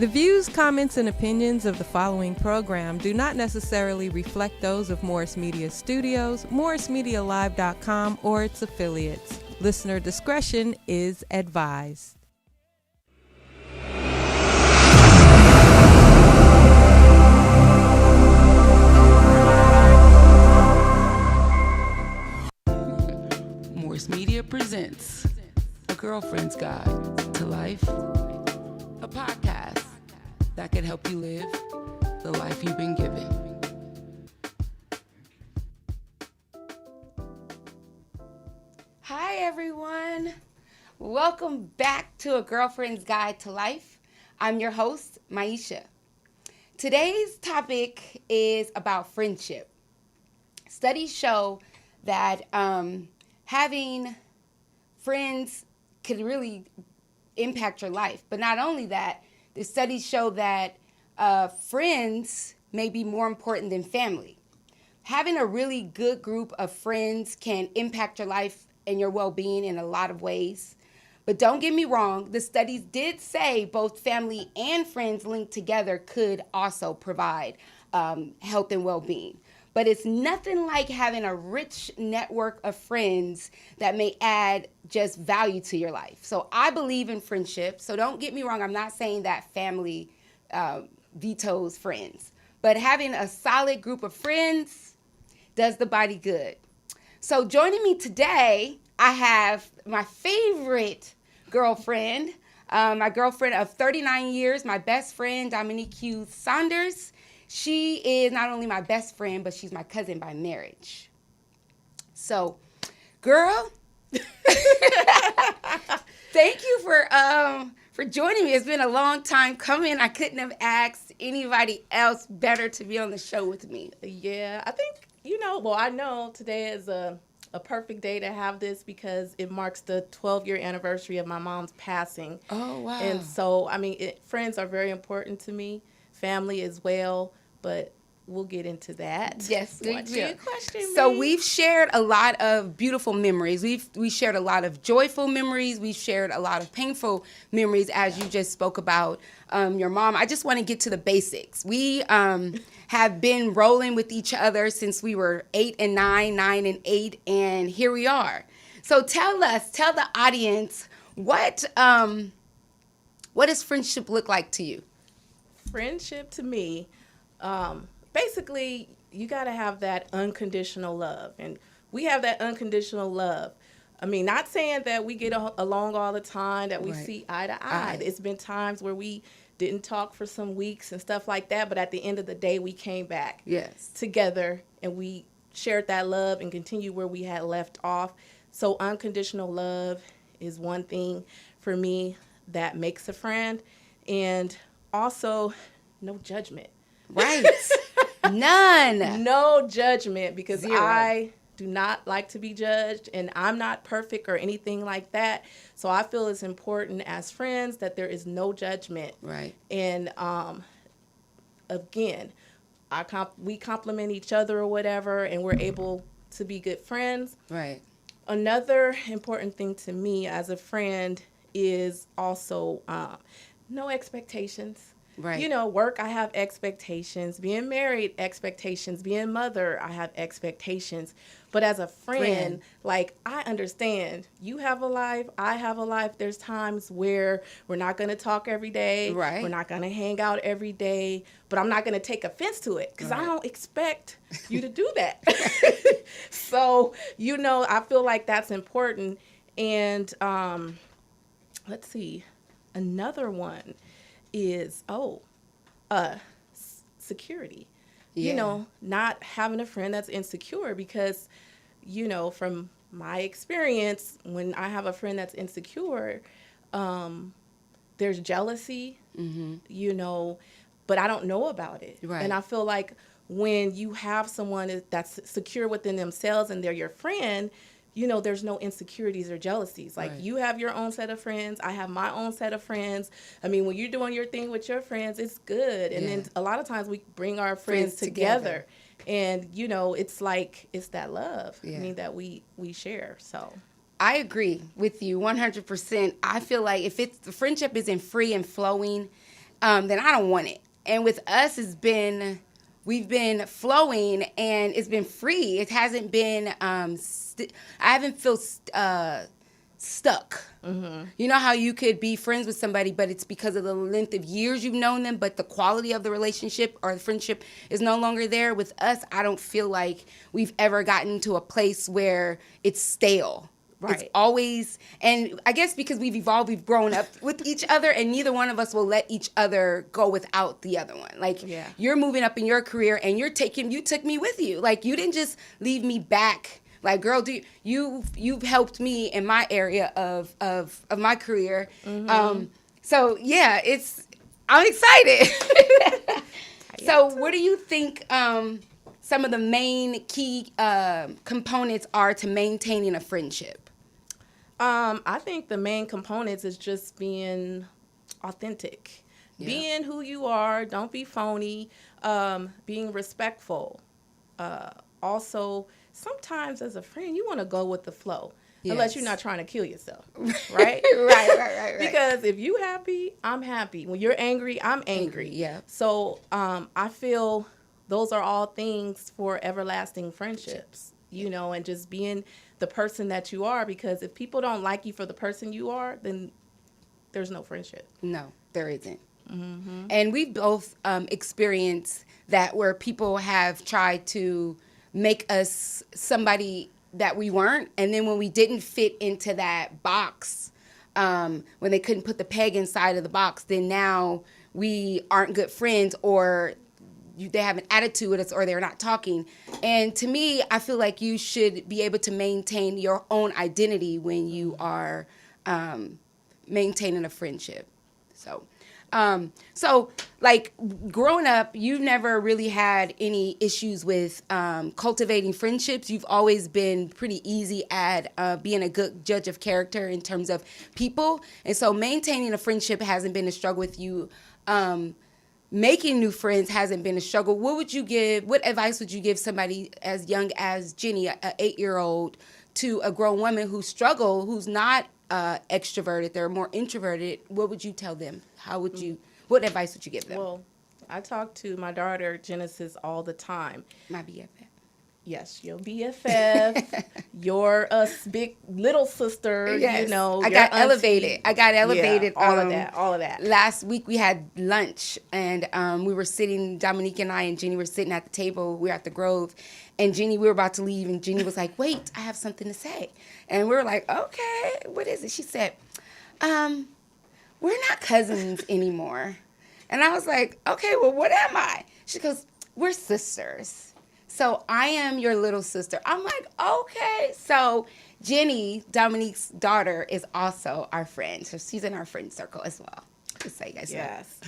The views, comments, and opinions of the following program do not necessarily reflect those of Morris Media Studios, MorrisMediaLive.com, or its affiliates. Listener discretion is advised. Morris Media presents A Girlfriend's Guide to Life, a podcast that could help you live the life you've been given. Hi everyone, welcome back to A Girlfriend's Guide to Life. I'm your host, Miesha. Today's topic is about friendship. Studies show that having friends can really impact your life. But not only that, the studies show that friends may be more important than family. Having a really good group of friends can impact your life and your well-being in a lot of ways. But don't get me wrong, the studies did say both family and friends linked together could also provide health and well-being. But it's nothing like having a rich network of friends that may add just value to your life. So I believe in friendship. So don't get me wrong. I'm not saying that family vetoes friends. But having a solid group of friends does the body good. So joining me today, I have my favorite girlfriend, my girlfriend of 39 years, my best friend, Dominique Hughes Saunders. She is not only my best friend, but she's my cousin by marriage. So, girl, thank you for joining me. It's been a long time coming. I couldn't have asked anybody else better to be on the show with me. Yeah, I think, I know today is a perfect day to have this because it marks the 12-year anniversary of my mom's passing. Oh, wow. And so, friends are very important to me, family as well. But we'll get into that. Yes, we What's do. your question, So babe? we've shared a lot of beautiful memories. We shared a lot of joyful memories. We've shared a lot of painful memories, as you just spoke about your mom. I just want to get to the basics. We have been rolling with each other since we were 8 and 9, 9 and 8, and here we are. So tell the audience, what does friendship look like to you? Friendship to me, basically, you got to have that unconditional love. And we have that unconditional love. Not saying that we get along all the time, that we see eye to eye. It's been times where we didn't talk for some weeks and stuff like that. But at the end of the day, we came back together and we shared that love and continued where we had left off. So unconditional love is one thing for me that makes a friend. And also, no judgment. Right. None. No judgment, because Zero. I do not like to be judged, and I'm not perfect or anything like that. So I feel it's important as friends that there is no judgment. Right. And again, we compliment each other or whatever, and we're able to be good friends. Right. Another important thing to me as a friend is also no expectations. Right. Work, I have expectations. Being married, expectations. Being mother, I have expectations. But as a friend, I understand you have a life, I have a life. There's times where we're not going to talk every day. Right. We're not going to hang out every day. But I'm not going to take offense to it because I don't expect you to do that. So, I feel like that's important. And let's see, another one is security. Yeah. Not having a friend that's insecure, because from my experience, when I have a friend that's insecure, there's jealousy, but I don't know about it. Right. And I feel like when you have someone that's secure within themselves and they're your friend, there's no insecurities or jealousies. You have your own set of friends. I have my own set of friends. When you're doing your thing with your friends, it's good. And then a lot of times we bring our friends together. And, it's that love, that we share. So I agree with you 100%. I feel like if the friendship isn't free and flowing, then I don't want it. And with us, we've been flowing, and it's been free. It hasn't been, I haven't felt stuck. Mm-hmm. You know how you could be friends with somebody, but it's because of the length of years you've known them, but the quality of the relationship or the friendship is no longer there. With us, I don't feel like we've ever gotten to a place where it's stale. Right. It's always, and I guess because we've evolved, we've grown up with each other, and neither one of us will let each other go without the other one. Like, you're moving up in your career, and you took me with you. Like, you didn't just leave me back. Like, girl, you've helped me in my area of my career. Mm-hmm. So yeah, I'm excited. So what do you think some of the main key components are to maintaining a friendship? I think the main components is just being authentic, being who you are. Don't be phony. Being respectful. Also, sometimes as a friend, you want to go with the flow, unless you're not trying to kill yourself, right? right. Because if you happy, I'm happy. When you're angry, I'm angry. Yeah. So I feel those are all things for everlasting friendships, and just being the person that you are, because if people don't like you for the person you are, then there's no friendship. No, there isn't. Mm-hmm. And we've both experienced that, where people have tried to make us somebody that we weren't, and then when we didn't fit into that box, when they couldn't put the peg inside of the box, then now we aren't good friends, or they have an attitude with us, or they're not talking. And to me, I feel like you should be able to maintain your own identity when you are maintaining a friendship. So like, growing up, you've never really had any issues with cultivating friendships. You've always been pretty easy at being a good judge of character in terms of people. And so maintaining a friendship hasn't been a struggle with you. Making new friends hasn't been a struggle. What advice would you give somebody as young as Jenny, an 8-year-old, to a grown woman who's not extroverted, they're more introverted? What would you tell them? What advice would you give them? Well, I talk to my daughter Genesis all the time. My BFF. Yes, your BFF, your big little sister. Yes. I got elevated. Yeah, all of that. Last week we had lunch, and we were sitting, Dominique and I and Jenny were sitting at the table. We were at the Grove, and we were about to leave, and Jenny was like, "Wait, I have something to say." And we were like, "Okay, what is it?" She said, "We're not cousins anymore." And I was like, "Okay, well, what am I?" She goes, "We're sisters. So I am your little sister." I'm like, okay. So Jenny, Dominique's daughter, is also our friend. So she's in our friend circle as well. Just so you guys know. Yes.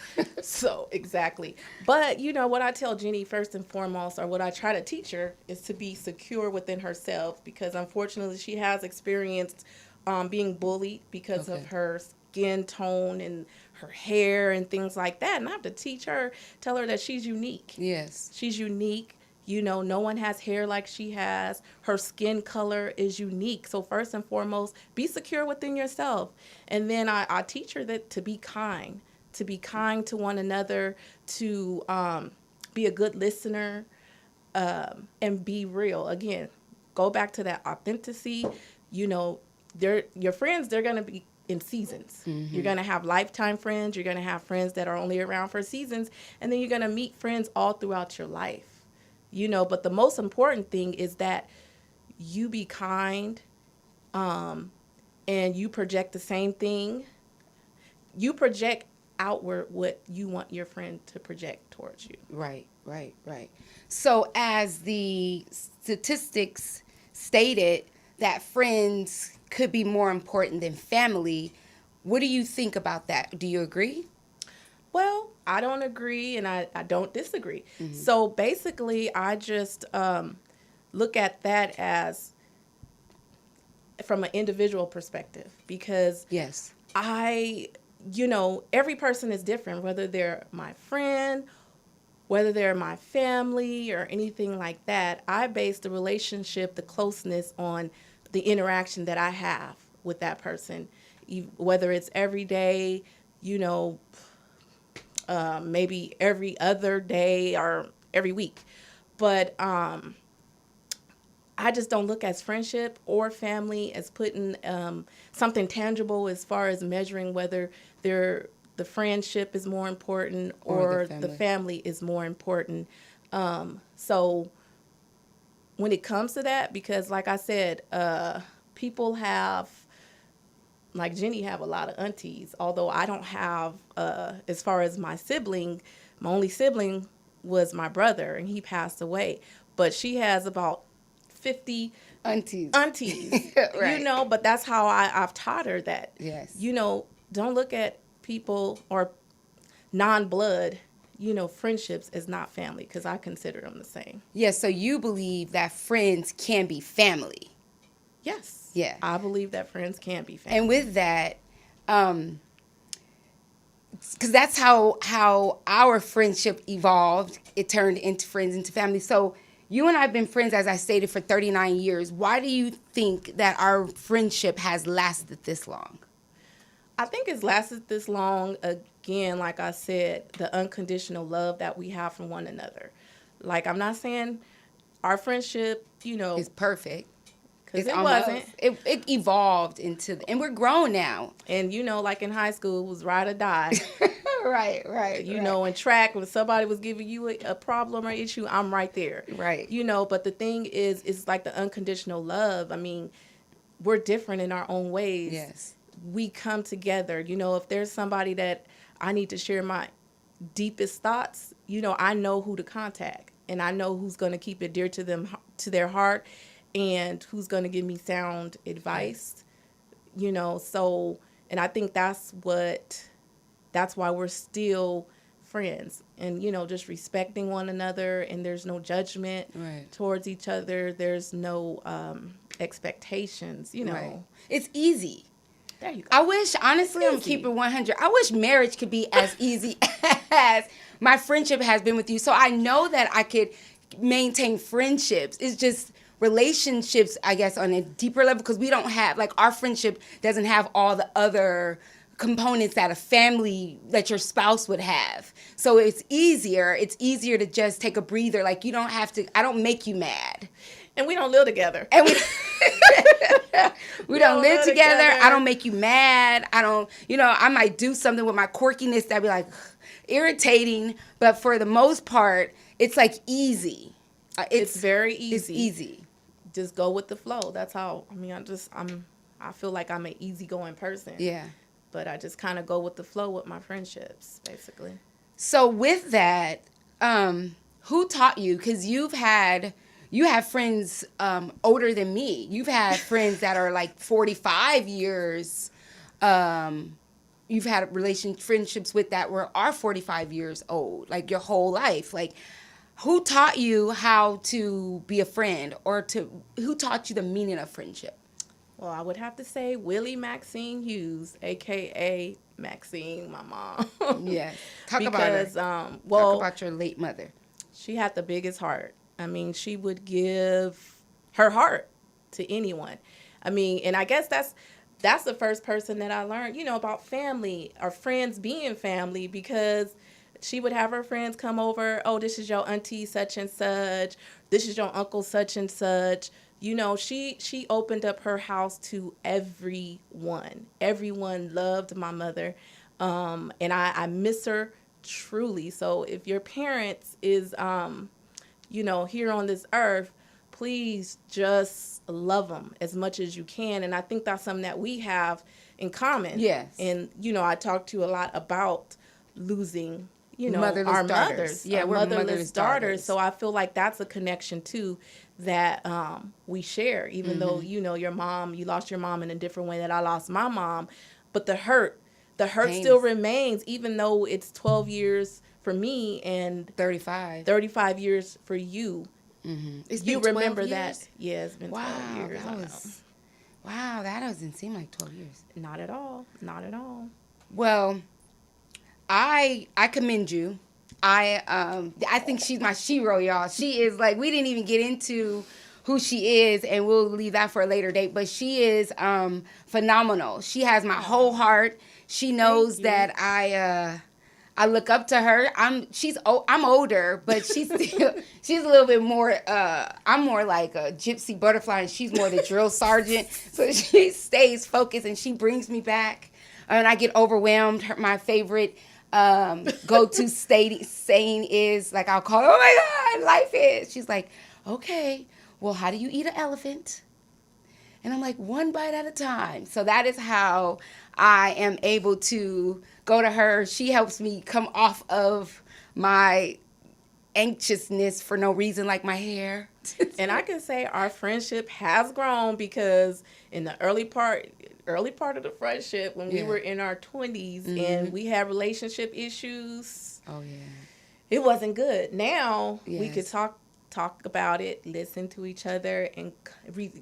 So, exactly. But, what I tell Jenny first and foremost, or what I try to teach her, is to be secure within herself, because unfortunately she has experienced being bullied because of her skin tone and her hair and things like that. And I have to tell her that she's unique. Yes. She's unique. No one has hair like she has. Her skin color is unique. So first and foremost, be secure within yourself. And then I teach her that to be kind to one another, to be a good listener, and be real. Again, go back to that authenticity. Your friends, they're going to be in seasons. Mm-hmm. You're going to have lifetime friends. You're going to have friends that are only around for seasons. And then you're going to meet friends all throughout your life. But the most important thing is that you be kind, and you project the same thing. You project outward what you want your friend to project towards you. Right. So as the statistics stated, that friends could be more important than family. What do you think about that? Do you agree? Well, I don't agree, and I don't disagree. Mm-hmm. So basically, I just look at that as from an individual perspective, because every person is different, whether they're my friend, whether they're my family, or anything like that. I base the relationship, the closeness, on the interaction that I have with that person, whether it's every day, maybe every other day or every week. But I just don't look at friendship or family as putting something tangible as far as measuring whether the friendship is more important or the family is more important. So when it comes to that, because like I said, people have, like Jenny have a lot of aunties, although I don't have, as far as my only sibling was my brother, and he passed away. But she has about 50 aunties. Right. You know, but that's how I've taught her that. Yes. You know, don't look at people or non-blood, you know, friendships as not family, because I consider them the same. Yes, so you believe that friends can be family. Yes. Yeah. I believe that friends can be family. And with that, because that's how our friendship evolved. It turned into friends, into family. So you and I have been friends, as I stated, for 39 years. Why do you think that our friendship has lasted this long? I think it's lasted this long, again, like I said, the unconditional love that we have for one another. Like, I'm not saying our friendship, you know, It's perfect. because it wasn't. It evolved into, and we're grown now. And, you know, like in high school, it was ride or die. Right. You know, in track, when somebody was giving you a problem or issue, I'm right there. Right. You know, but the thing is, it's like the unconditional love. I mean, we're different in our own ways. Yes. We come together. You know, if there's somebody that I need to share my deepest thoughts, you know, I know who to contact, and I know who's going to keep it dear to them, to their heart, and who's going to give me sound advice. You know, so, and I think that's why we're still friends, and, you know, just respecting one another, and there's no judgment towards each other. There's no expectations, you know. Right. It's easy. There you go. I wish, honestly, I'm keeping 100. I wish marriage could be as easy as my friendship has been with you. So I know that I could maintain friendships. It's just relationships, I guess, on a deeper level, because we don't have, like, our friendship doesn't have all the other components that a family, that your spouse would have. So it's easier to just take a breather. Like, you don't have to, I don't make you mad. And we don't live together. And we don't live together. I don't make you mad. I don't, you know, I might do something with my quirkiness that'd be like irritating, but for the most part, it's like easy. It's very easy. It's easy. Just go with the flow. That's how, I mean, I feel like I'm an easygoing person. Yeah. But I just kind of go with the flow with my friendships, basically. So with that, who taught you? Because you have friends older than me. You've had friends that are like 45 years. You've had friendships with that are 45 years old, like your whole life. Like, who taught you how to be a friend, or who taught you the meaning of friendship? Well, I would have to say Willie Maxine Hughes, a.k.a. Maxine, my mom. Yeah. Talk about her. Talk about your late mother. She had the biggest heart. I mean, she would give her heart to anyone. I mean, and I guess that's the first person that I learned, you know, about family or friends being family, because she would have her friends come over. Oh, this is your auntie such and such. This is your uncle such and such. You know, she opened up her house to everyone. Everyone loved my mother. And I miss her truly. So if your parents is, you know, here on this earth, please just love them as much as you can. And I think that's something that we have in common. Yes. And, you know, I talk to you a lot about losing, you know, motherless our daughters. mothers. Yeah, we're motherless daughters. So I feel like that's a connection, too, that we share, even though, you know, you lost your mom in a different way that I lost my mom. But the hurt still remains, even though it's 12 years for me and 35 years for you. Mm-hmm. You remember that? Yeah, it's been 12 years. Wow, that doesn't seem like 12 years. Not at all. Not at all. Well, I commend you. I think she's my shero, y'all. She is, like, we didn't even get into who she is, and we'll leave that for a later date. But she is phenomenal. She has my whole heart. She knows that I look up to her. I'm older, but she's a little bit more. I'm more like a gypsy butterfly, and she's more the drill sergeant. So she stays focused, and she brings me back. And I get overwhelmed. My favorite go-to saying is like, I'll call her, "Oh my God, life is." She's like, "Okay, well, how do you eat an elephant?" And I'm like, one bite at a time. So that is how I am able to go to her. She helps me come off of my anxiousness for no reason, like my hair. And I can say our friendship has grown because in the early part of the friendship, when we were in our 20s and we had relationship issues. Oh, yeah. It wasn't good. Now we could talk about it, listen to each other, and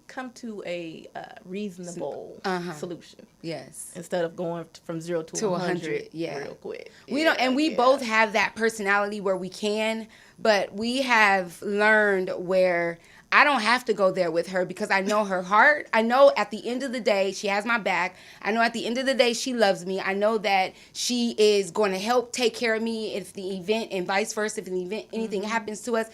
come to a reasonable solution. Yes. Instead of going from 0 to 100 real quick. We both have that personality where we can, but we have learned where I don't have to go there with her because I know her heart. I know at the end of the day, she has my back. I know at the end of the day, she loves me. I know that she is going to help take care of me if the event, and vice versa, if the event, anything happens to us.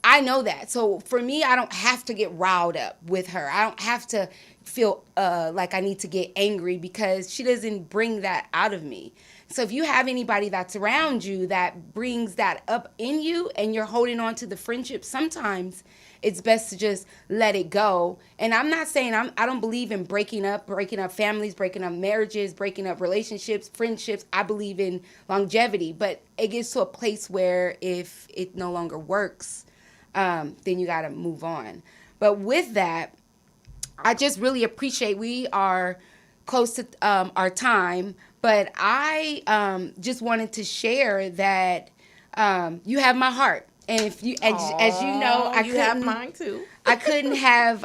I know that. So for me, I don't have to get riled up with her. I don't have to feel like I need to get angry because she doesn't bring that out of me. So if you have anybody that's around you that brings that up in you and you're holding on to the friendship, sometimes it's best to just let it go. And I'm not saying I don't believe in breaking up families, breaking up marriages, breaking up relationships, friendships. I believe in longevity, but it gets to a place where if it no longer works, then you got to move on. But with that, I just really appreciate we are close to our time, but I just wanted to share that you have my heart. And if you, as you know, you have mine too. I couldn't have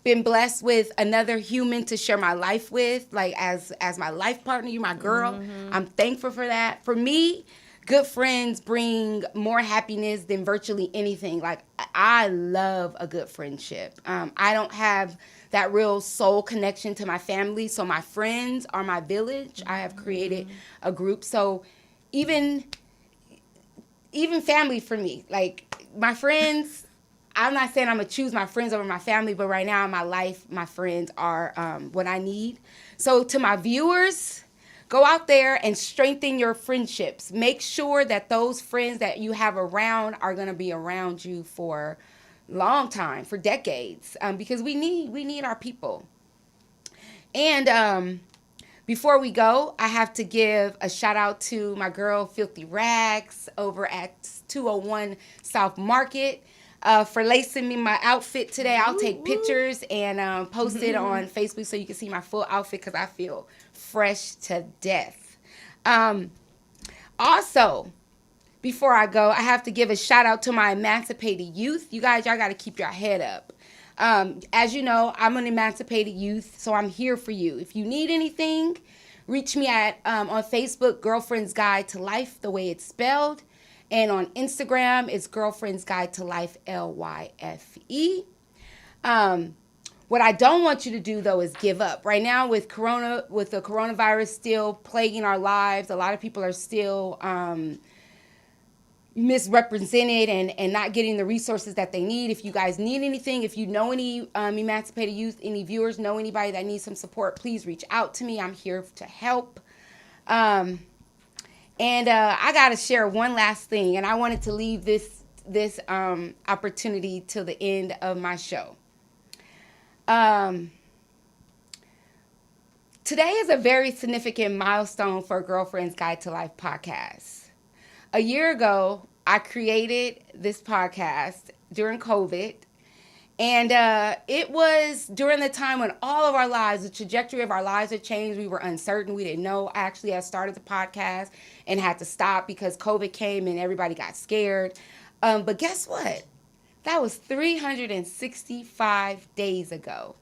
been blessed with another human to share my life with, like as my life partner. You're my girl. Mm-hmm. I'm thankful for that. For me, good friends bring more happiness than virtually anything. Like, I love a good friendship. I don't have that real soul connection to my family, so my friends are my village. I have created a group. So even family for me, like my friends, I'm not saying I'm going to choose my friends over my family, but right now in my life, my friends are what I need. So to my viewers, go out there and strengthen your friendships. Make sure that those friends that you have around are going to be around you for a long time, for decades, because we need our people. And before we go, I have to give a shout out to my girl Filthy Rags over at 201 South Market for lacing me my outfit today. I'll take pictures and post it on Facebook so you can see my full outfit because I feel fresh to death. Also, before I go, I have to give a shout out to my emancipated youth. You guys, y'all got to keep your head up. As you know, I'm an emancipated youth, so I'm here for you. If you need anything, reach me at on Facebook, Girlfriend's Guide to Life, the way it's spelled. And on Instagram, it's Girlfriend's Guide to Life, LYFE. What I don't want you to do, though, is give up. Right now, with the coronavirus still plaguing our lives, a lot of people are still misrepresented and not getting the resources that they need. If you guys need anything, if you know any emancipated youth, any viewers know anybody that needs some support, please reach out to me. I'm here to help. And I got to share one last thing, and I wanted to leave this opportunity till the end of my show. Today is a very significant milestone for Girlfriend's Guide to Life podcast. A year ago, I created this podcast during COVID, and it was during the time when all of our lives, the trajectory of our lives had changed. We were uncertain. We didn't know. Actually, I started the podcast and had to stop because COVID came and everybody got scared. But guess what? That was 365 days ago.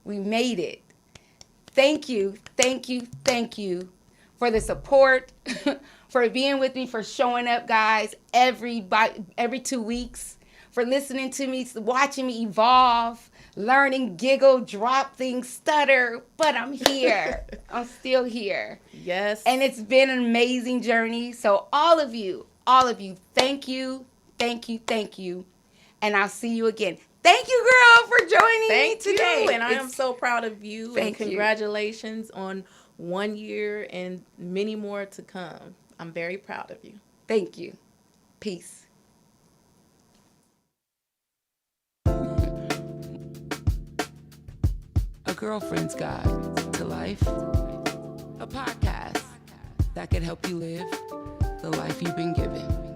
We made it. Thank you, thank you, thank you for the support, for being with me, for showing up, guys, every 2 weeks, for listening to me, watching me evolve, learning, giggle, drop things, stutter. But I'm here. I'm still here. Yes. And it's been an amazing journey. So all of you, thank you, thank you, thank you. And I'll see you again. Thank you, girl, for joining me today. And I am so proud of you. Thank you. Congratulations on 1 year and many more to come. I'm very proud of you. Thank you. Peace. A Girlfriend's Guide to Life. A podcast that could help you live the life you've been given.